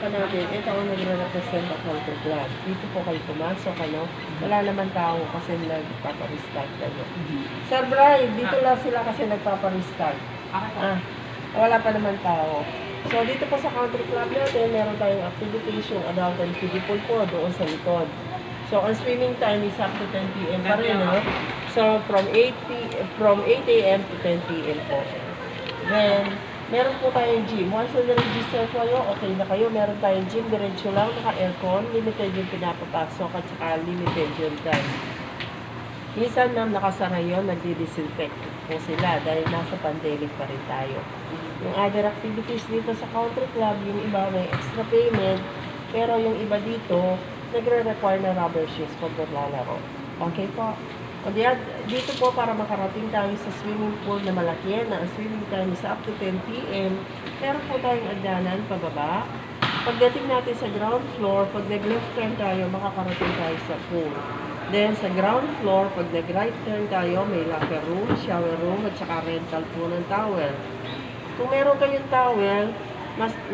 usapan natin, ito ang nagre-represent ng Country Club. Dito po kayo pumasok, ano? Wala naman tao kasi nagpapa-restart kayo. Sir Brian, dito lang sila kasi nagpapa-restart. Wala pa naman tao. So, dito po sa Country Club natin, meron tayong activities, yung adult and kiddie pool po doon sa likod. So, ang swimming time is up to 10 p.m. pa rin, no? So, from 8 a.m. to 10 p.m. po. Then, meron po tayong gym. Once na register po kayo, okay na kayo. Meron tayong gym, diretso lang, naka-aircon, limited yung pinapapasok at saka limited yung time. Minsan na nakasara yun, nagdi-disinfect po sila dahil nasa pandemic pa rin tayo. Yung other activities dito sa Country Club, yung iba may extra payment, pero yung iba dito, nagre-require na rubber shoes pag naglalaro. Okay po? O dito po para makarating tayo sa swimming pool na malaki na ang swimming time is up to 10 p.m. Meron po tayong agdanan pababa. Pagdating natin sa ground floor, pag nag-left turn tayo, makakarating tayo sa pool. Then sa ground floor, pag nag-right turn tayo, may locker room, shower room, at saka rental po ng towel. Kung meron kayong towel,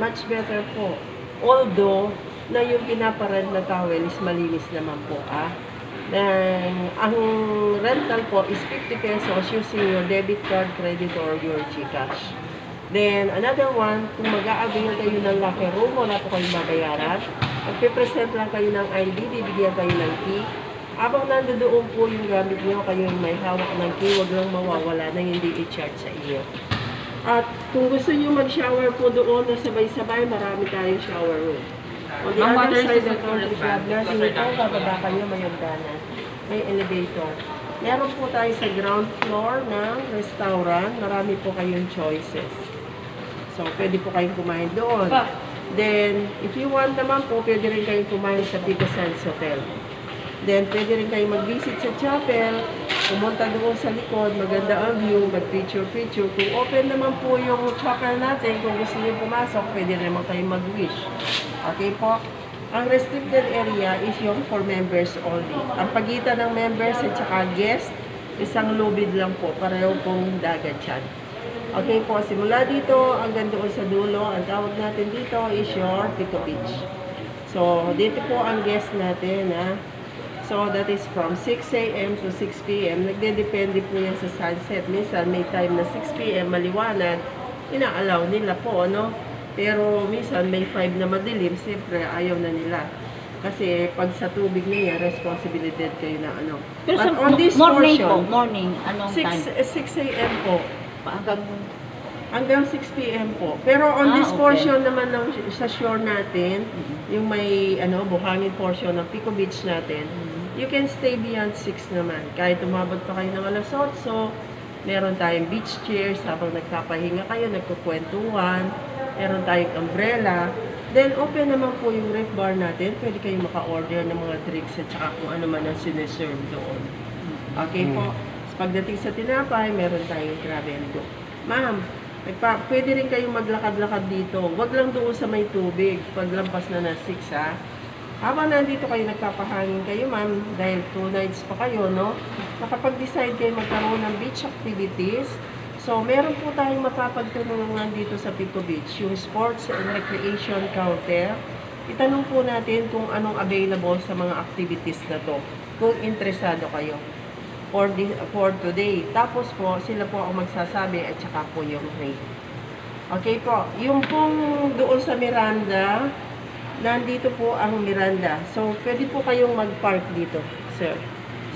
much better po. Although, na yung pinaparent na towel is malinis naman po, Then, ang rental po is 50 pesos using your debit card, credit, or your GCash. Then, another one, kung mag-a-avail kayo ng locker room, wala po kayong babayaran. Magpipresent lang kayo ng ID, bibigyan kayo ng key. Habang nandoon po yung gamit nyo, kayo yung may hawak ng key, wag lang mawawala na hindi i-charge sa iyo. At kung gusto nyo mag-shower po doon na sabay-sabay, marami tayong shower room. On the other side ng Country Club natin ito, bababa kayo, may hagdanan. May elevator. Meron po tayo sa ground floor ng restaurant. Marami po kayong choices. So, pwede po kayong kumain doon. Then, if you want naman po, pwede rin kayong kumain sa Pico Sands Hotel. Then, pwede rin kayong mag-visit sa chapel, pumunta doon sa likod, maganda ang view, mag-picture-picture. Kung open naman po yung chapel natin, kung gusto niyo pumasok, pwede naman kayong mag-wish. Okay po? Ang restricted area is yung for members only. Ang pagitan ng members at saka guest, isang lubid lang po, pareho pong dagat yan. Okay po, simula dito hanggang doon sa dulo, ang tawag natin dito is your Pico Beach. So, dito po ang guest natin, So, that is from 6 a.m. to 6 p.m. Nagdedepende po yan sa sunset. Minsan, may time na 6 p.m. maliwanag, ina-allow nila po, Pero, minsan, may 5 na madilim, siyempre, ayaw na nila. Kasi, pag sa tubig na yan, responsibilidad kayo na, Pero But sa on this morning portion, po, morning, anong time? 6 a.m. po. Hanggang Hanggang 6 p.m. po. Pero on this okay. portion naman ng sa shore natin, yung may buhangin portion ng Pico Beach natin, you can stay beyond 6 naman. Kahit umabot pa kayo ng alas 8, meron tayong beach chairs habang nagpapahinga kayo, nagkukwentuhan, meron tayong umbrella. Then open naman po yung ref bar natin, pwede kayo maka-order ng mga drinks at saka kung ano man ang sineserve doon. Okay po. Pagdating sa tinapay, meron tayong grab and go. Ma'am, pwede rin kayong maglakad-lakad dito. Huwag lang doon sa may tubig. Paglampas na ng 6, Habang nandito kayo, nagpapahangin kayo, ma'am, dahil 2 nights pa kayo, Nakapag-decide kayo magkaroon ng beach activities. So, meron po tayong mapapagtulungan dito sa Pico Beach, yung sports and recreation counter. Itanong po natin kung anong available sa mga activities na to, kung interesado kayo for today. Tapos po, sila po ang magsasabi at saka po yung rate. Okay po, yung pong doon sa Miranda, nandito po ang Miranda. So, pwede po kayong mag-park dito, sir,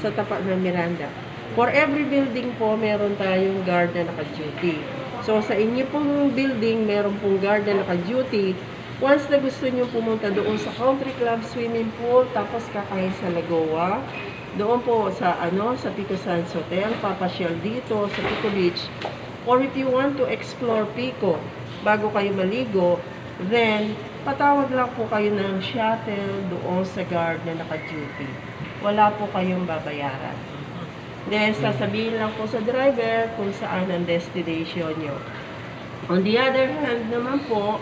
sa tapat ng Miranda. For every building po, meron tayong guard na naka-duty. So, sa inyo pong building, meron pong guard na naka-duty. Once na gusto nyo pumunta doon sa Country Club swimming pool, tapos kakain sa Lagoa, doon po sa sa Pico Sands Hotel, papasyal dito sa Pico Beach. Or if you want to explore Pico bago kayo maligo, then patawag lang po kayo ng shuttle doon sa guard na naka-duty. Wala po kayong babayaran. Then sasabihin lang po sa driver kung saan ang destination nyo. On the other hand naman po,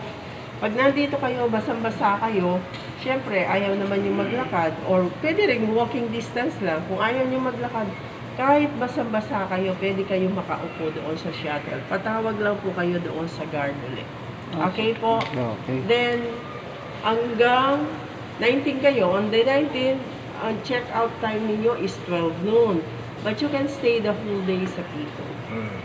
pag nandito kayo, basang-basa kayo, syempre, ayaw naman yung maglakad, or pwede rin walking distance lang. Kung ayaw nyo maglakad, kahit basang-basa kayo, pwede kayo makaupo doon sa shuttle. Patawag lang po kayo doon sa guard ulit. Okay po? Okay. Then, hanggang 19 kayo. On the 19, ang check-out time ninyo is 12 noon. But you can stay the whole day sa Pico.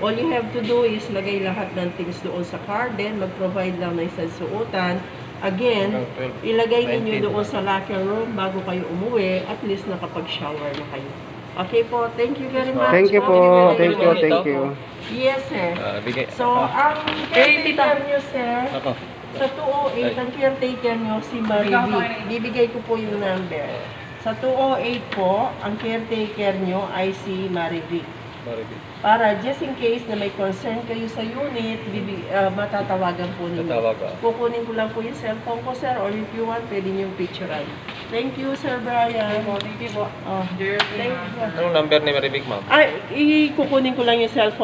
All you have to do is lagay lahat ng things doon sa car, then mag-provide lang ng isang suotan. Again, ilagay ninyo doon sa locker room bago kayo umuwi, at least nakapag-shower na kayo. Okay po, thank you very much. Thank you po. Thank you, thank you. Yes, sir. Bigay. So, ang caretaker nyo, sir, Ako. sa 208, ang caretaker nyo, si Marivic. Bibigay ko po yung number. Sa 208 po, ang caretaker nyo ay si Marivic. Para just in case na may concern kayo sa unit, matatawagan po ninyo. Tatawagan. Kukunin ko lang po yung cellphone ko, sir, or if you want, pwede nyo picturean. Thank you, Sir Brian. Thank you po. Thank you. Anong number ni Marivic, ma'am? Ay, kukunin ko lang yung cellphone